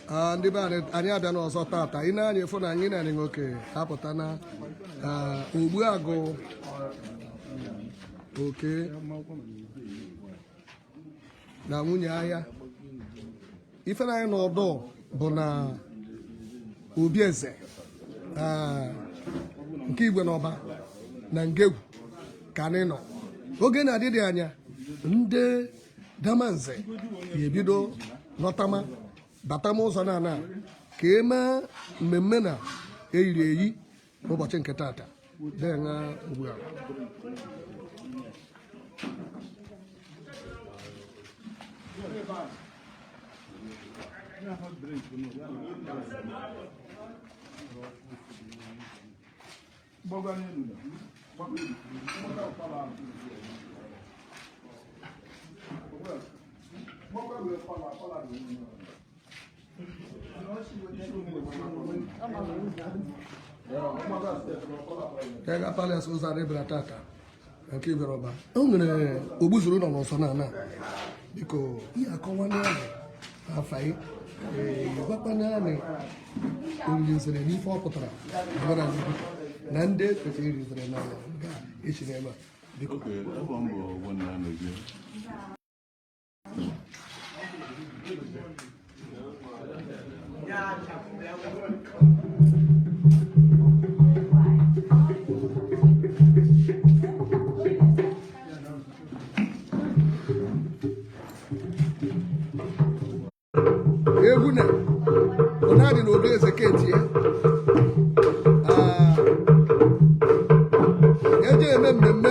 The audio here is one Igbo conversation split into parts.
ndị be anyị abịa n'ọzọ tata ị na-anya efu na anyị na anyị nwoke apụta na ogbu agụ oke na nwunye ahịa ife na anyị n'ọdụ bụ na obi eze nke igwe n'ọba na ngegwu ka anyị nọ oge na-adịdị anya ndị damanze ga-ebido lọtama batama ụzọ na-ana ka eme mmemme na eyiri eyi n'ụbọchị nke tata dịṅa ugbu a Kega palace ụzọ adịbara tata nke ibere ọba o nwere ogbuzuru nọ n'ọsọ na biko ihe akọwanye ahụ afaghị gwakwana anyị olizere n'ife ọ pụtara na ndị kwesịrị irizere na nga echi n'ebe a biko egwu na onadị na obi eze kenti eji eme mmemme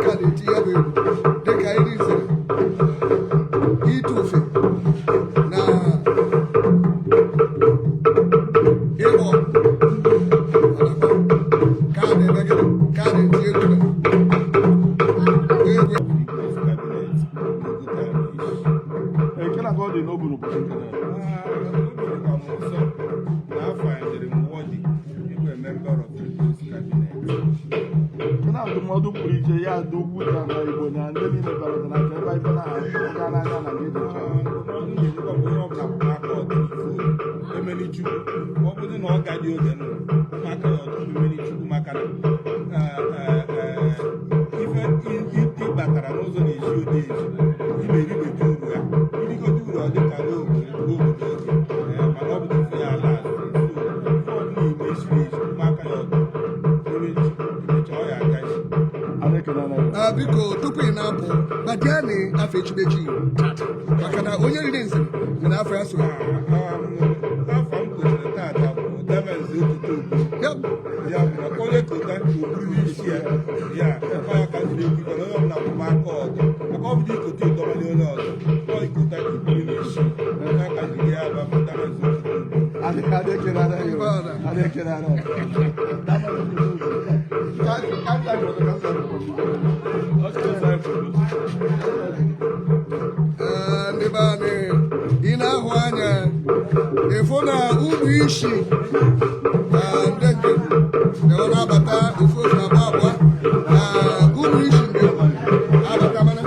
ka na-eti ya bụ egwu dịka iri izere ite ofe na ịgbọ ka a na-eme gịnị ka a na-eti egwu na ndụmọdụ pụrụ iche ya adogbu na Igbo na ndị niile bara na ebe ife na-aga n'anya na ndị ọ bụrụ na ọ gadị oge ụmụaka ya ọtụtụ mmeri chukwu maka na ife ịbatara n'ụzọ na-esi ode eji imeribeji uru ya irigodo uru ọ dịka n'obodo mana ọ bụ ife ya ala ọbụla igbe esiri ezi ụmụaka ya ọtụ emechaa ọ ya aga biko tupu ị na-apụ gbadianị afọ echimechi maka na onye riri nze nwere afọ ya so afọ m kwesịrị tata bụ damanze otuto ya bụ na onye kota okpuru isi ya ya ebe ya ka jiri ekwu onye ọbụla kwụba aka ọdụ maka ọ bụ ikote ụdọmali onye ọzọ ọ ikota ikpuru n'isi ya ka jiri ya bụ damanze otuto ndị be anyị ị na-ahụ anya ịfụ na ụmụ isi ndị nke ọ na-abata ofu ofu abụọ ụmụ isi ndị abata mana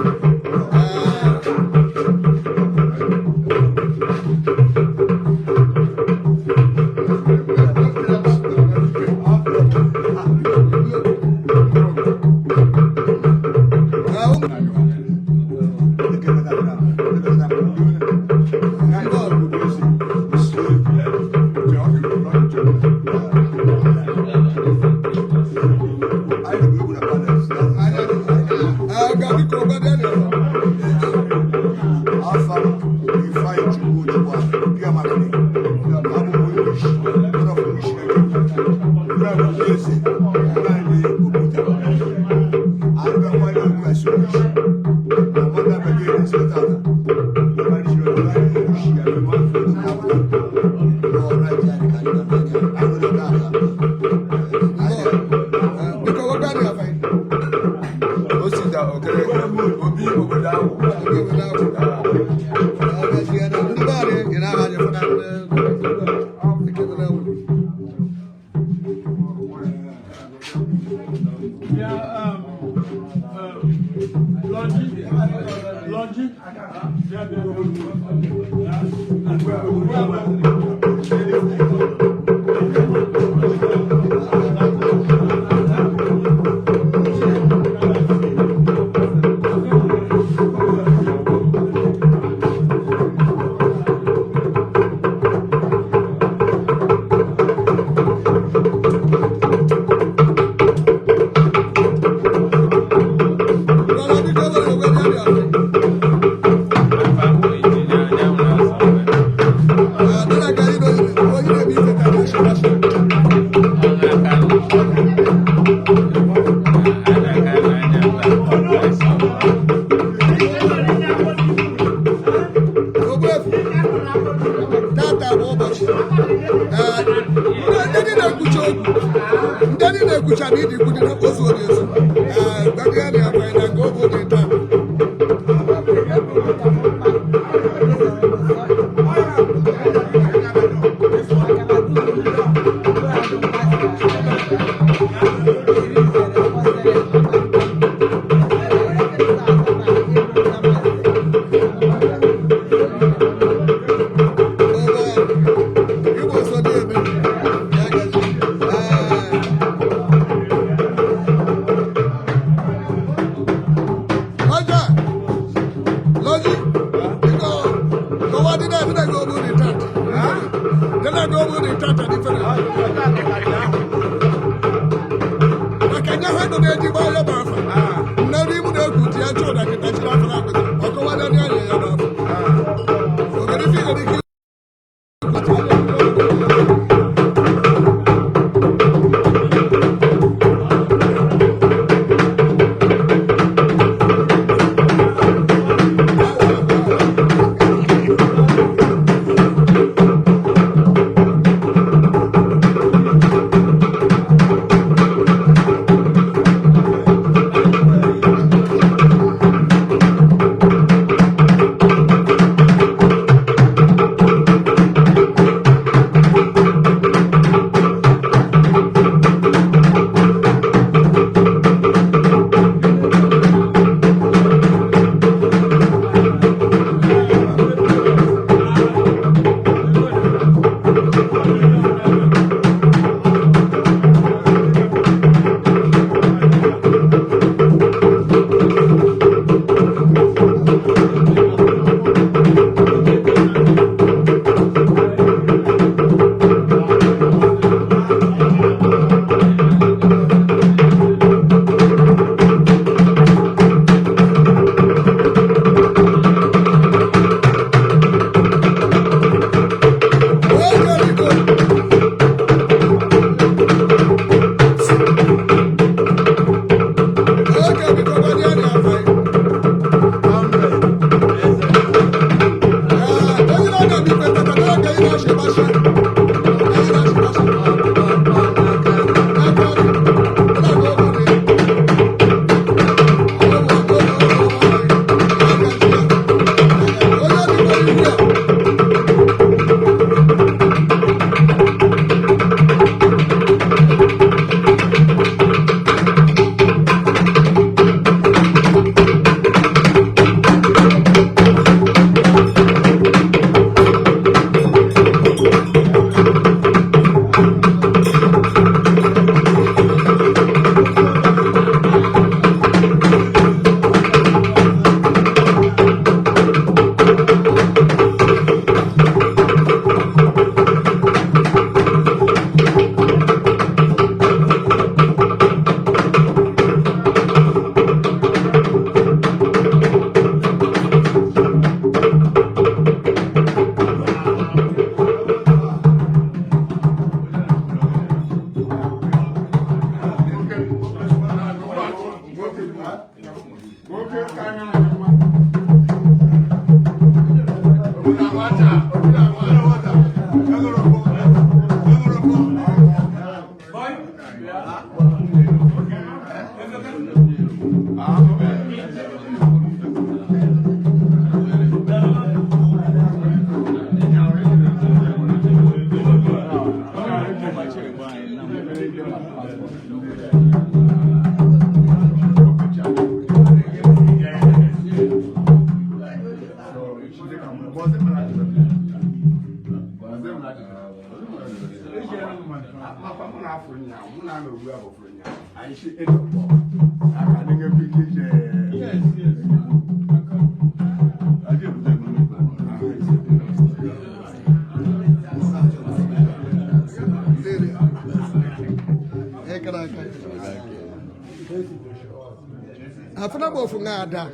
afuna bofu ngada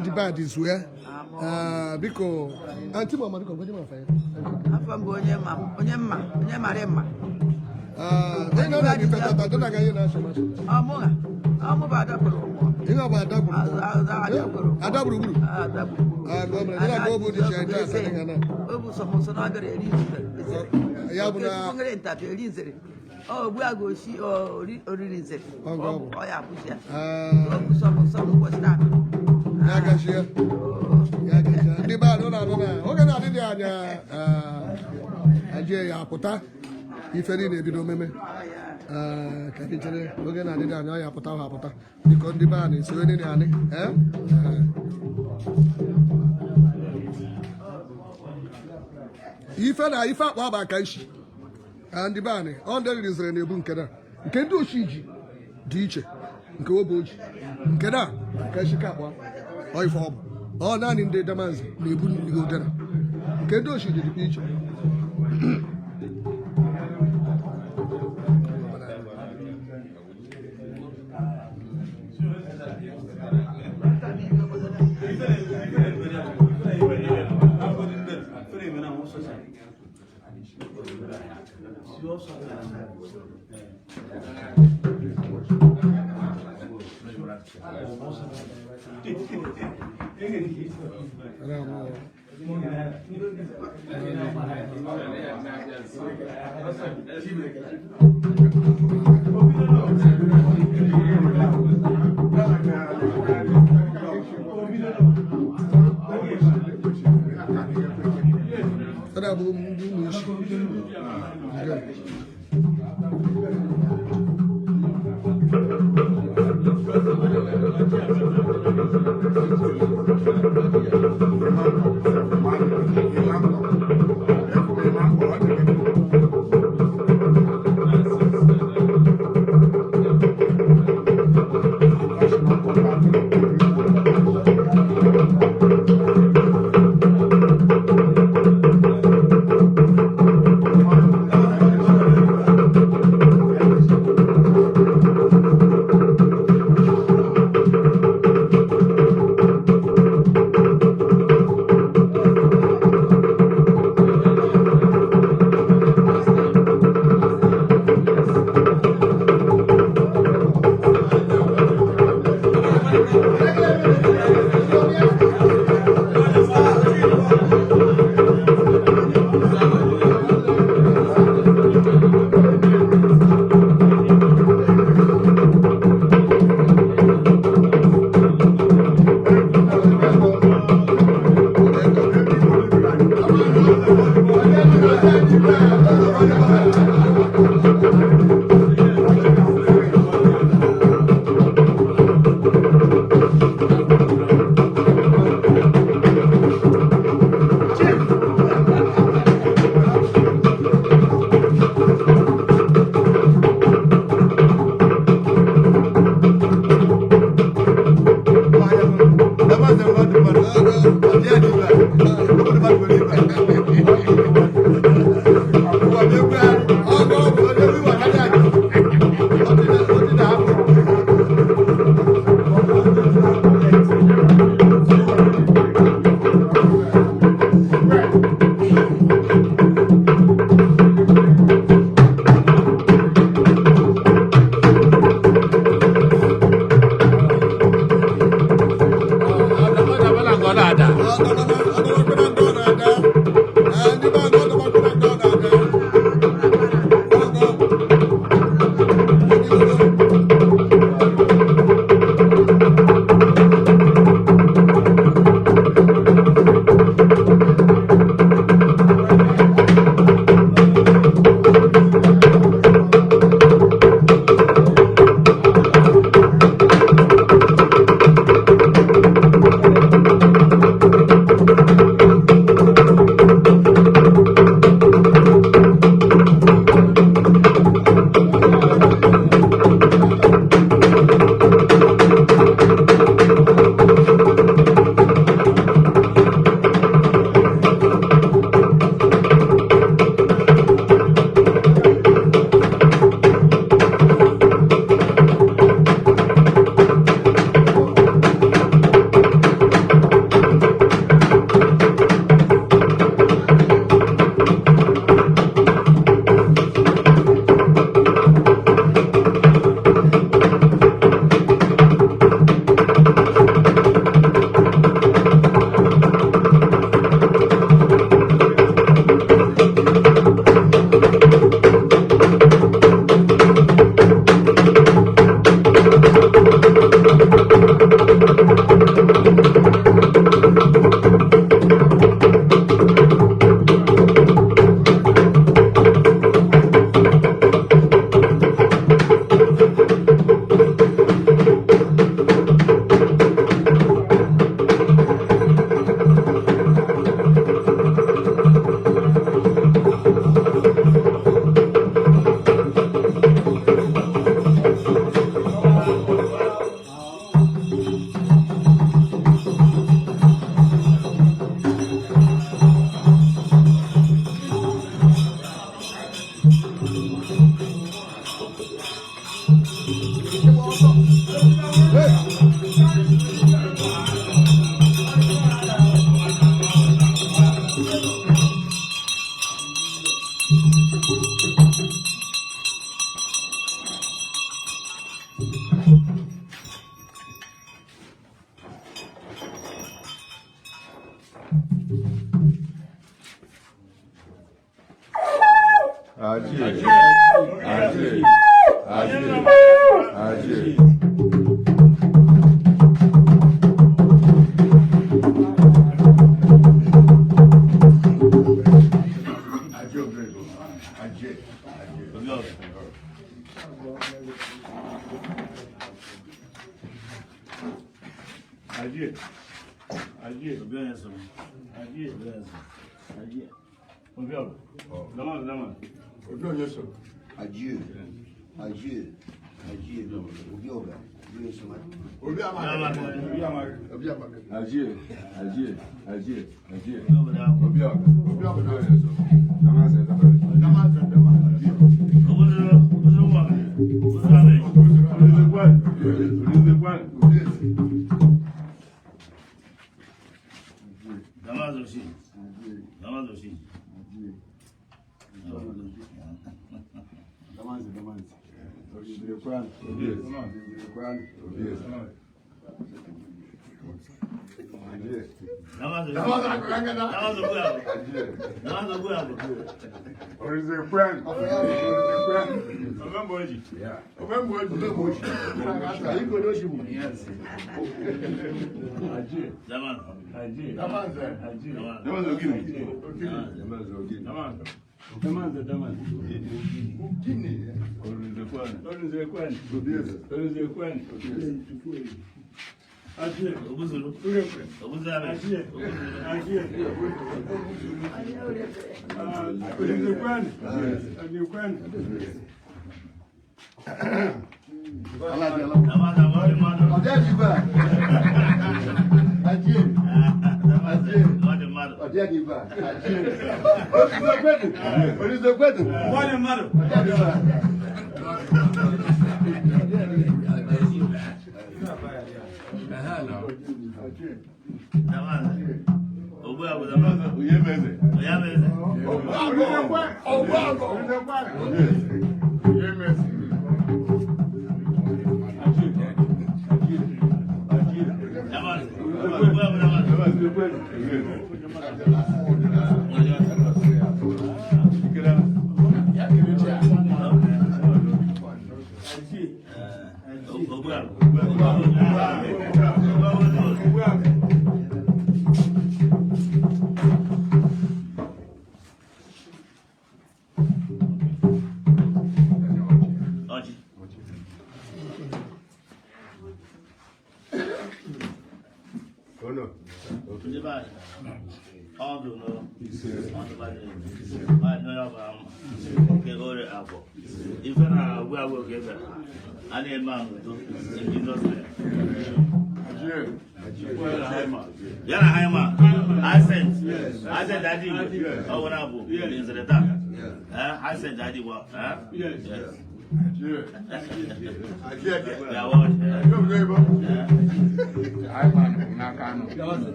ndi badi zuya biko anti mama ndiko ngoje mafaye afa mbonye marema ina na bipeta tadona gaye na shoma amunga amu bada kuro ina bada kuro adaburu buru adaburu gomre ina gobu di shenta tadinga na obu somo na gare ri ya buna ngere ntape ri nzere bu agoshi oriri nzere o ya buja obu somo ko sta ya gashia ndi ba no oge na dị anya aje ya pụta ife niile ebido meme ka dị chere oge na dị anya ya pụta ha pụta biko ndị ba na-esi onye niile anyị ife na ife akpa aba aka isi ndị be anyị ọ ndị riri nzere na-ebu nke ndị ochi ji dị iche nke obe oji nke na ka isi ka akpa ọ ife ọ bụ ọ naanị ndị damanzi na-ebu ihe ụdara nke ndị ochi dị dịkwa iche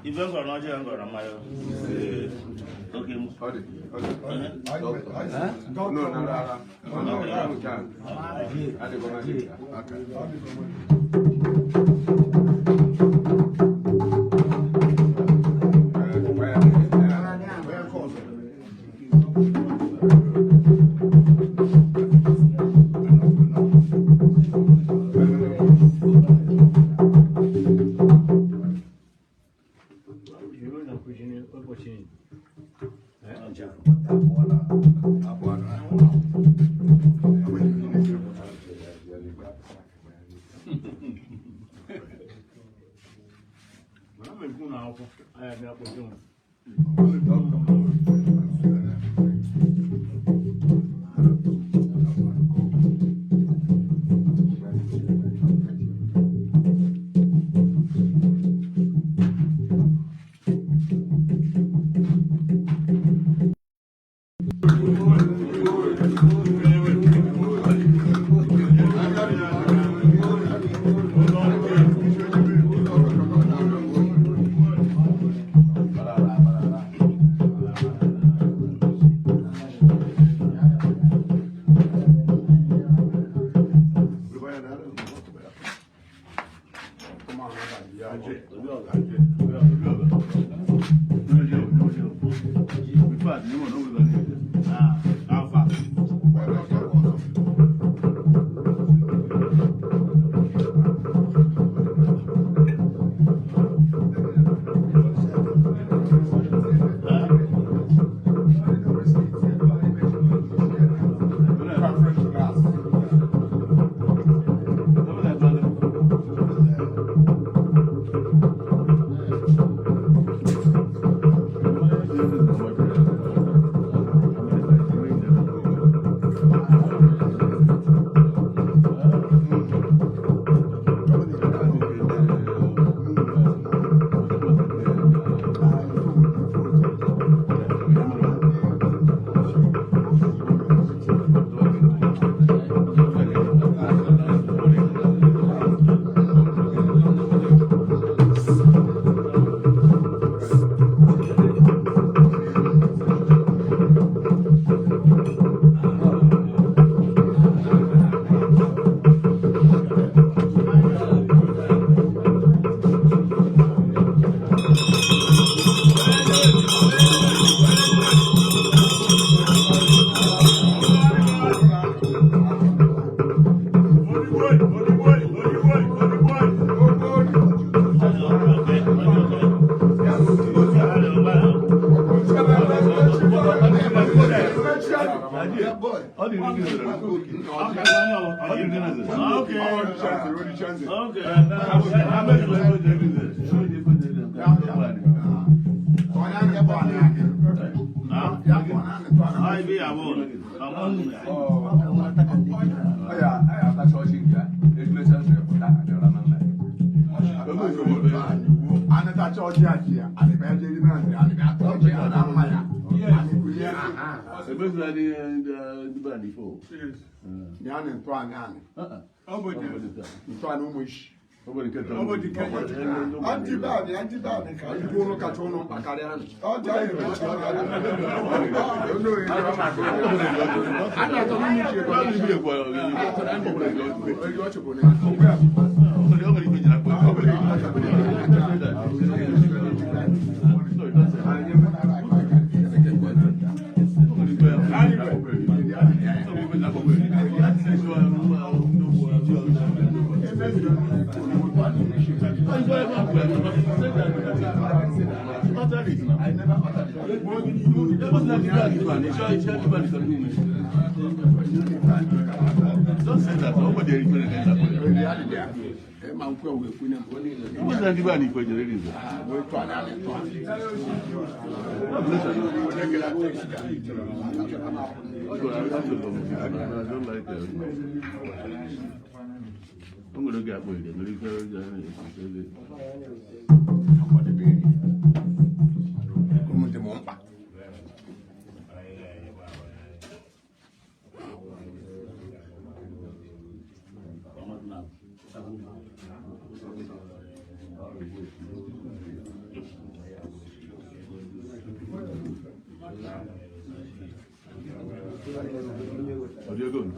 Even got not young or my okay. Don't say that. Nobody is going to get that. I'm going to get with it. What are you doing?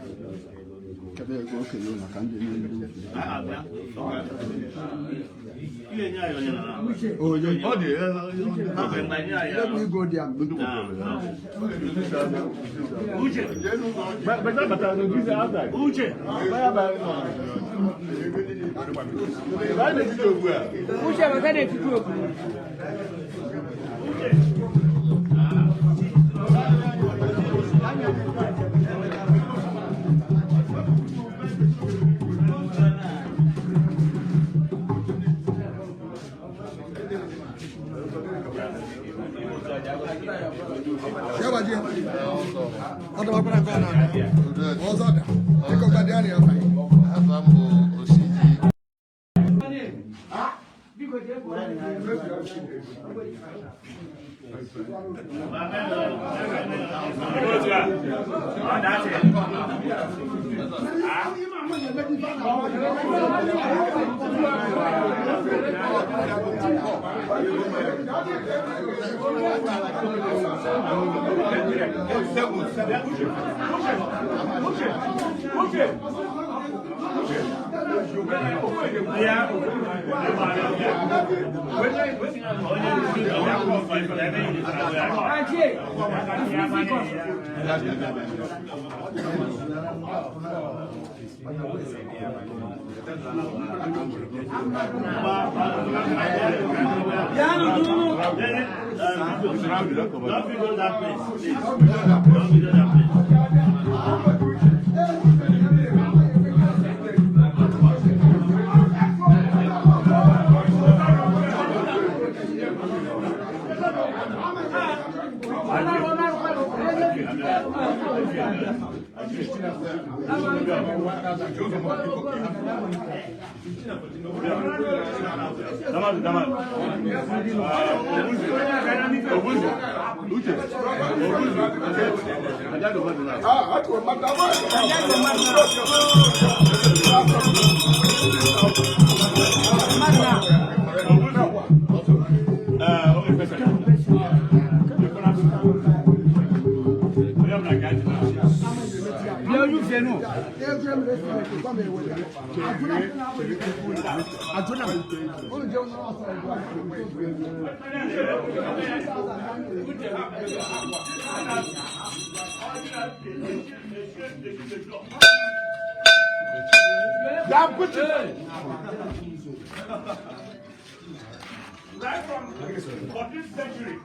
Right from the 14th century.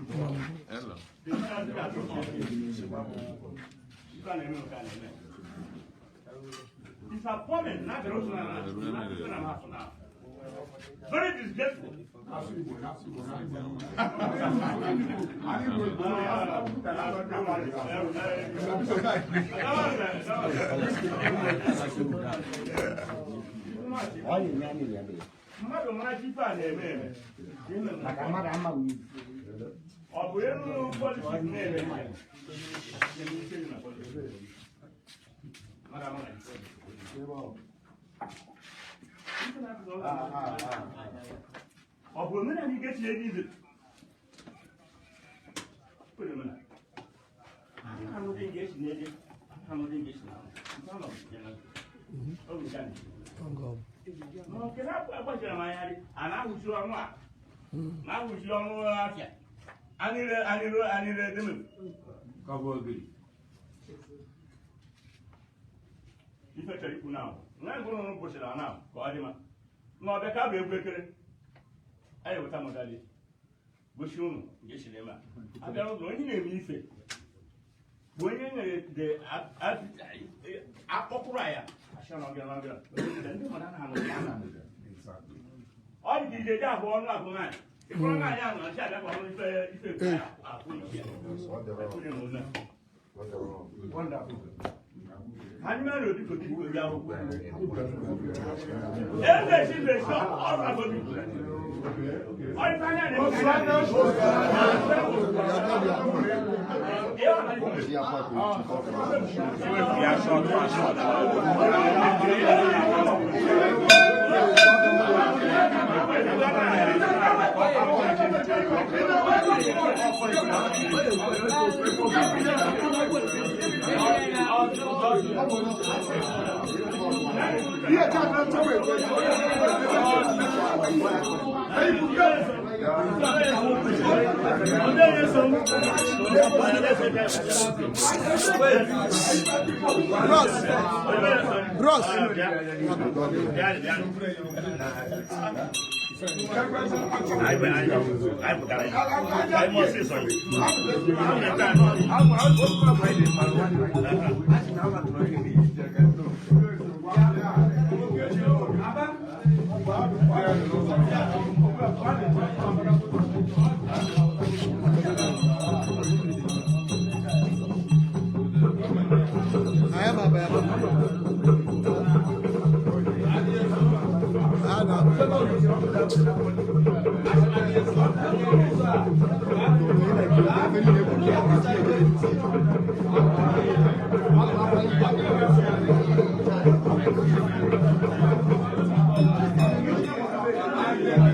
Disappointment, not the now. Very disgraceful.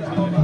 Thank you.